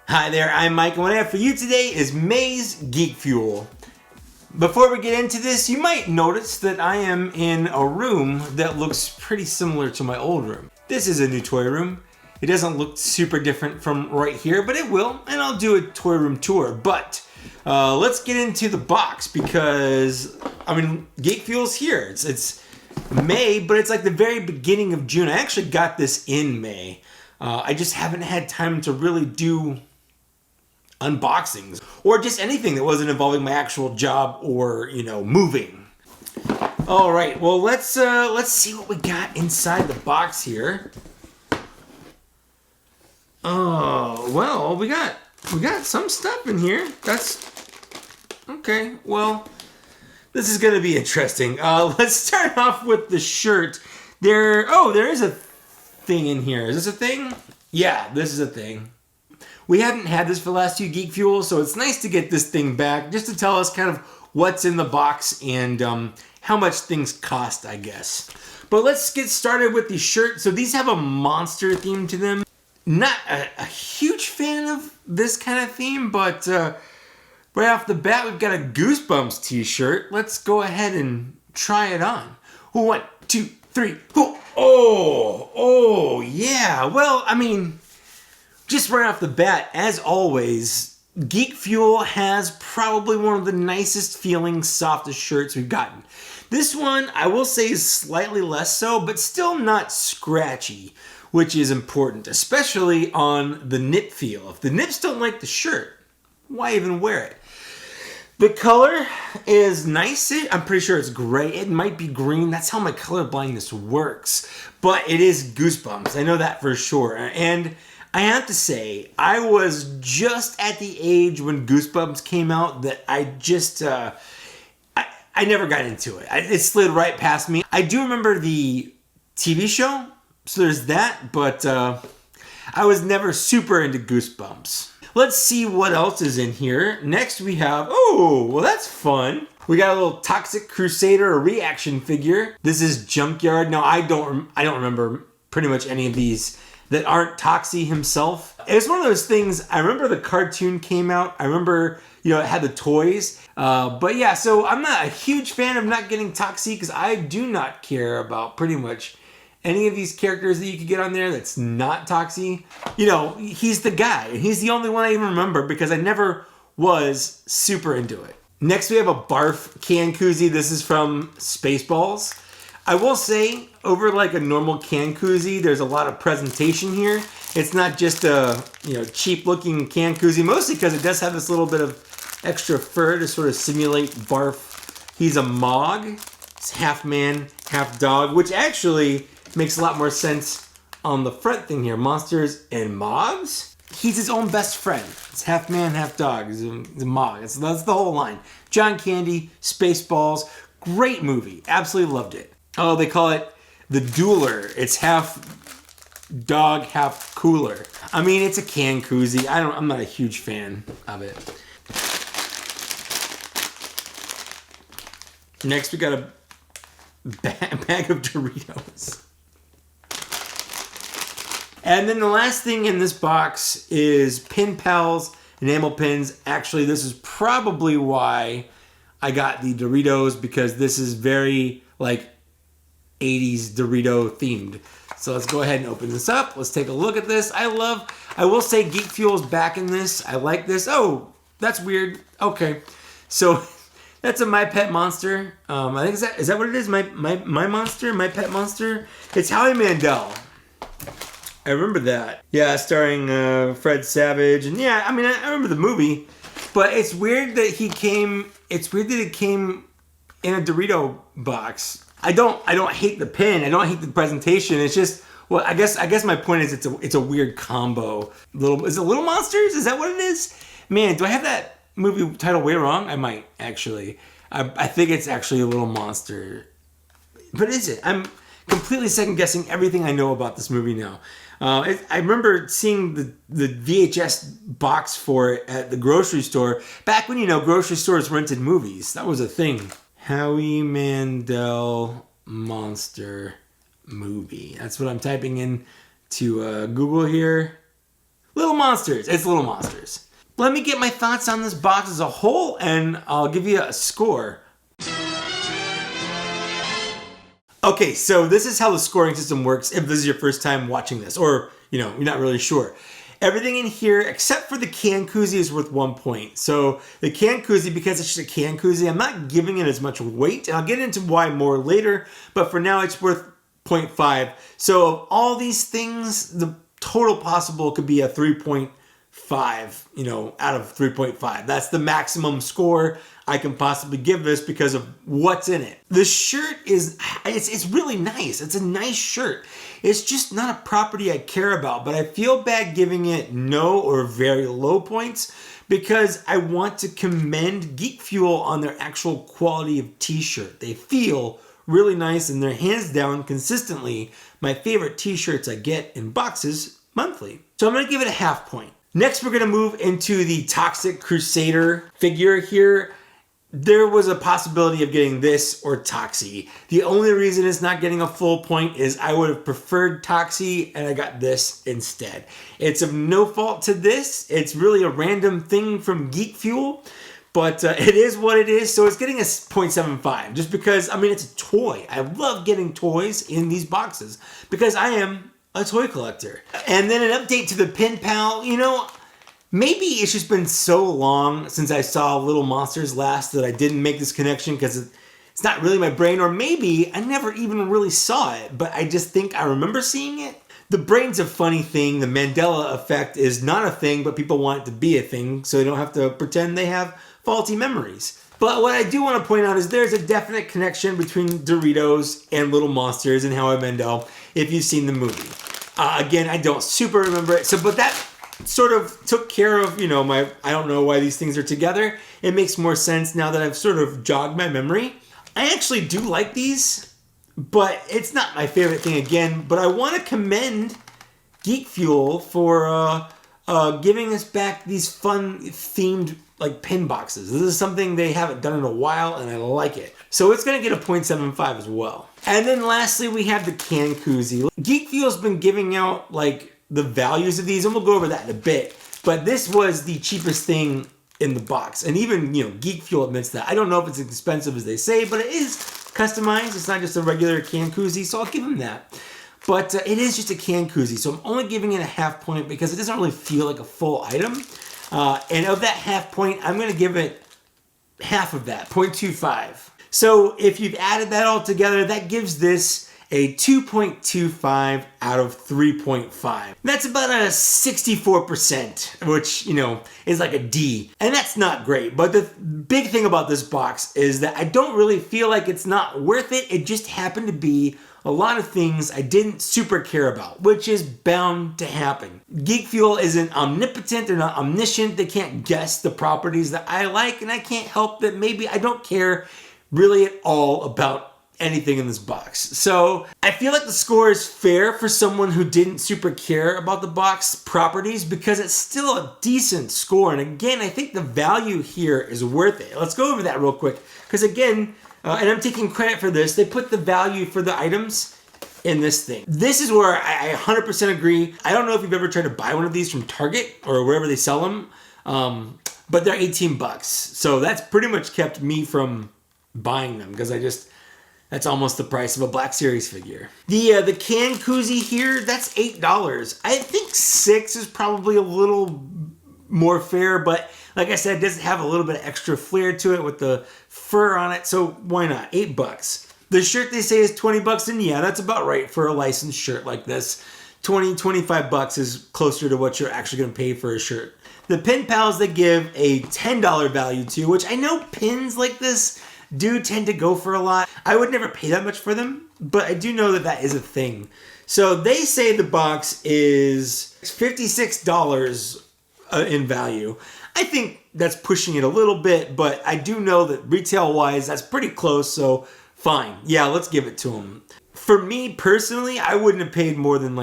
Hi there, I'm Mike, and what I have for you today is May's Geek Fuel. Before we get into this, you might notice that I am in a room that looks pretty similar to my old room. This is a new toy room. It doesn't look super different from right here, but it will, and I'll do a toy room tour. But let's get into the box because, Geek Fuel's here. It's May, but it's like the very beginning of June. I actually got this in May. I just haven't had time to really do unboxings or just anything that wasn't involving my actual job or, moving. All right, well, let's see what we got inside the box here. Oh, well, we got some stuff in here. That's okay. Well, this is going to be interesting. Let's start off with the shirt. There is a thing in here. Is this a thing? Yeah, this is a thing. We haven't had this for the last two Geek Fuel, so it's nice to get this thing back just to tell us kind of what's in the box and how much things cost, I guess. But let's get started with the shirt. So these have a monster theme to them. Not a huge fan of this kind of theme, but right off the bat, we've got a Goosebumps T-Shirt. Let's go ahead and try it on. 1, 2, 3. Oh, yeah. Well, just right off the bat, as always, Geek Fuel has probably one of the nicest feeling, softest shirts we've gotten. This one, I will say, is slightly less so, but still not scratchy, which is important, especially on the nip feel. If the nips don't like the shirt, why even wear it? The color is nice. I'm pretty sure it's gray. It might be green. That's how my color blindness works. But it is Goosebumps. I know that for sure. And I have to say, I was just at the age when Goosebumps came out that I just, I never got into it. It slid right past me. I do remember the TV show, so there's that, but I was never super into Goosebumps. Let's see what else is in here. Next we have, that's fun. We got a little Toxic Crusader, a reaction figure. This is Junkyard. Now I don't remember pretty much any of these that aren't Toxie himself. It's one of those things, I remember the cartoon came out. I remember, it had the toys. But yeah, so I'm not a huge fan of not getting Toxie because I do not care about pretty much any of these characters that you could get on there that's not Toxie. He's the guy. And he's the only one I even remember because I never was super into it. Next, we have a Barf can koozie. This is from Spaceballs. I will say, over like a normal can koozie, there's a lot of presentation here. It's not just a cheap looking can koozie, mostly because it does have this little bit of extra fur to sort of simulate Barf. He's a Mog. It's half man, half dog, which actually makes a lot more sense on the front thing here. Monsters and Mogs? He's his own best friend. It's half man, half dog. He's a Mog. That's the whole line. John Candy, Spaceballs. Great movie. Absolutely loved it. Oh, they call it the Dueler. It's half dog, half cooler. It's a can koozie. I'm not a huge fan of it. Next, we got a bag of Doritos. And then the last thing in this box is Pin Pals enamel pins. Actually, this is probably why I got the Doritos, because this is very 80s Dorito themed. So let's go ahead and open this up. Let's take a look at this. I will say Geek Fuel's back in this. I like this. Oh, that's weird. Okay. So that's a My Pet Monster. I think is that what it is? My Monster? My Pet Monster? It's Howie Mandel. I remember that. Yeah, starring Fred Savage. And yeah, I remember the movie. But it's weird that it came in a Dorito box. I don't hate the pin. I don't hate the presentation. It's just, well, I guess my point is it's a weird combo. Is it Little Monsters? Is that what it is? Man, do I have that movie title way wrong? I might actually. I think it's actually a Little Monster. But is it? I'm completely second guessing everything I know about this movie now. I remember seeing the VHS box for it at the grocery store back when grocery stores rented movies. That was a thing. Howie Mandel monster movie. That's what I'm typing in to Google here. Little Monsters. It's Little Monsters. Let me get my thoughts on this box as a whole, and I'll give you a score. Okay, so this is how the scoring system works if this is your first time watching this, or, you're not really sure. Everything in here, except for the can koozie, is worth 1 point. So the can koozie, because it's just a can koozie, I'm not giving it as much weight, and I'll get into why more later, but for now it's worth 0.5. So of all these things, the total possible could be a 3.5, out of 3.5. That's the maximum score I can possibly give this because of what's in it. The shirt it's really nice. It's a nice shirt. It's just not a property I care about, but I feel bad giving it no or very low points because I want to commend Geek Fuel on their actual quality of t-shirt. They feel really nice, and they're hands down consistently my favorite t-shirts I get in boxes monthly. So I'm gonna give it a half point. Next, we're gonna move into the Toxic Crusader figure here. There was a possibility of getting this or Toxie. The only reason it's not getting a full point is I would have preferred Toxie, and I got this instead. It's of no fault to this. It's really a random thing from Geek Fuel, but it is what it is, so it's getting a 0.75, just because, it's a toy. I love getting toys in these boxes, because I am a toy collector. And then an update to the Pen Pal. Maybe it's just been so long since I saw Little Monsters last that I didn't make this connection because it's not really my brain, or maybe I never even really saw it, but I just think I remember seeing it. The brain's a funny thing. The Mandela effect is not a thing, but people want it to be a thing, so they don't have to pretend they have faulty memories. But what I do want to point out is there's a definite connection between Doritos and Little Monsters and How I Mendel if you've seen the movie. Again, I don't super remember it, but that sort of took care of, I don't know why these things are together. It makes more sense now that I've sort of jogged my memory. I actually do like these, but it's not my favorite thing again. But I want to commend Geek Fuel for giving us back these fun themed pin boxes. This is something they haven't done in a while, and I like it. So it's going to get a 0.75 as well. And then lastly, we have the can koozie. Geek Fuel's been giving out the values of these, and we'll go over that in a bit. But this was the cheapest thing in the box. And even, Geek Fuel admits that. I don't know if it's as expensive as they say, but it is customized. It's not just a regular can koozie, so I'll give them that. But it is just a can koozie, so I'm only giving it a half point because it doesn't really feel like a full item. And of that half point, I'm going to give it half of that, 0.25. So if you've added that all together, that gives this a 2.25 out of 3.5. That's about a 64%, which, is like a D. And that's not great. But the big thing about this box is that I don't really feel like it's not worth it. It just happened to be a lot of things I didn't super care about, which is bound to happen. Geek Fuel isn't omnipotent, they're not omniscient, they can't guess the properties that I like, and I can't help that maybe I don't care really at all about anything in this box. So I feel like the score is fair for someone who didn't super care about the box properties because it's still a decent score. And again, I think the value here is worth it. Let's go over that real quick because again, and I'm taking credit for this, they put the value for the items in this thing. This is where I 100% agree. I don't know if you've ever tried to buy one of these from Target or wherever they sell them, but they're 18 bucks. So that's pretty much kept me from buying them because that's almost the price of a Black Series figure. The can koozie here, that's $8. I think $6 is probably a little more fair, but like I said, it does have a little bit of extra flair to it with the fur on it, so why not? $8. The shirt they say is 20 bucks, and yeah, that's about right for a licensed shirt like this. 25 bucks is closer to what you're actually gonna pay for a shirt. The Pen Pals they give a $10 value to, which I know pins like this do tend to go for a lot. I would never pay that much for them, but I do know that that is a thing. So they say the box is $56 in value. I think that's pushing it a little bit, but I do know that retail-wise, that's pretty close, so fine. Yeah, let's give it to them. For me, personally, I wouldn't have paid more than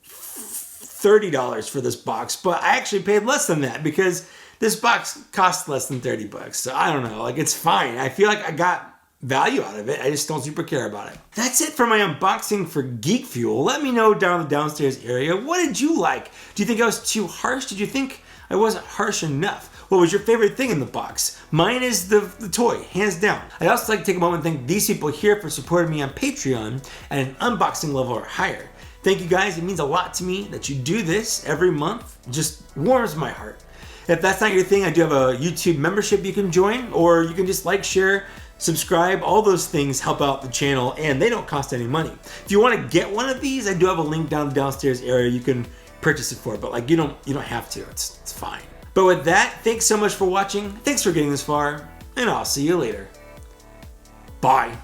$30 for this box, but I actually paid less than that because this box costs less than 30 bucks. So I don't know, it's fine. I feel like I got value out of it. I just don't super care about it. That's it for my unboxing for Geek Fuel. Let me know down in the downstairs area. What did you like? Do you think I was too harsh? Did you think I wasn't harsh enough? What was your favorite thing in the box? Mine is the toy, hands down. I'd also like to take a moment and thank these people here for supporting me on Patreon at an unboxing level or higher. Thank you guys, it means a lot to me that you do this every month. It just warms my heart. If that's not your thing, I do have a YouTube membership you can join, or you can just like, share, subscribe. All those things help out the channel and they don't cost any money. If you want to get one of these, I do have a link down the downstairs area you can purchase it for, but like you don't have to, it's fine. But with that, thanks so much for watching, thanks for getting this far, and I'll see you later. Bye.